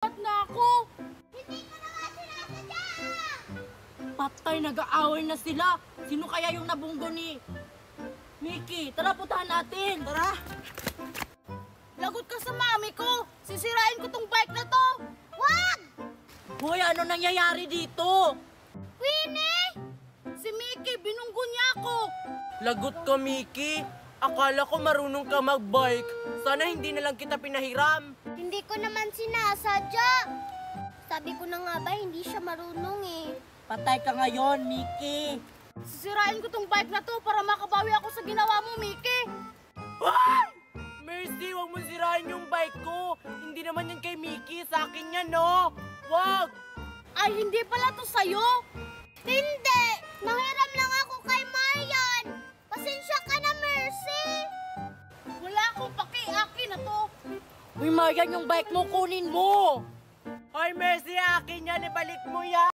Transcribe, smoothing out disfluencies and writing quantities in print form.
Ba't na ako? Hindi ko na nga sinasadya! Patay, nag-aaway na sila. Sino kaya yung nabunggo ni Mickey? Tara, puntahan natin. Tara. Lagot ka sa mami ko. Sisirain ko tong bike na to. Wag! Hoy, ano nangyayari dito? Winnie! Si Mickey, binunggo niya ako. Lagot ka, Mickey. Akala ko marunong ka mag-bike. Sana hindi na lang kita pinahiram. Hindi ko naman sinasadya. Sabi ko na nga ba, hindi siya marunong eh. Patay ka ngayon, Mickey. Sisirain ko tong bike na to para makabawi ako sa ginawa mo, Mickey. Ay! Mercy, wag mo sirain yung bike ko. Hindi naman yan kay Mickey. Sa akin yan, no? Wag! Ay, hindi pala to sa'yo. Hindi! Nanghiram lang ako kay Marian. Pasensya ka na, Mercy. Wala akong paki. Akin na to. Uy, Marian, yung bike mo, kunin mo. Ay, Mercy, akin yan. Ibalik mo yan.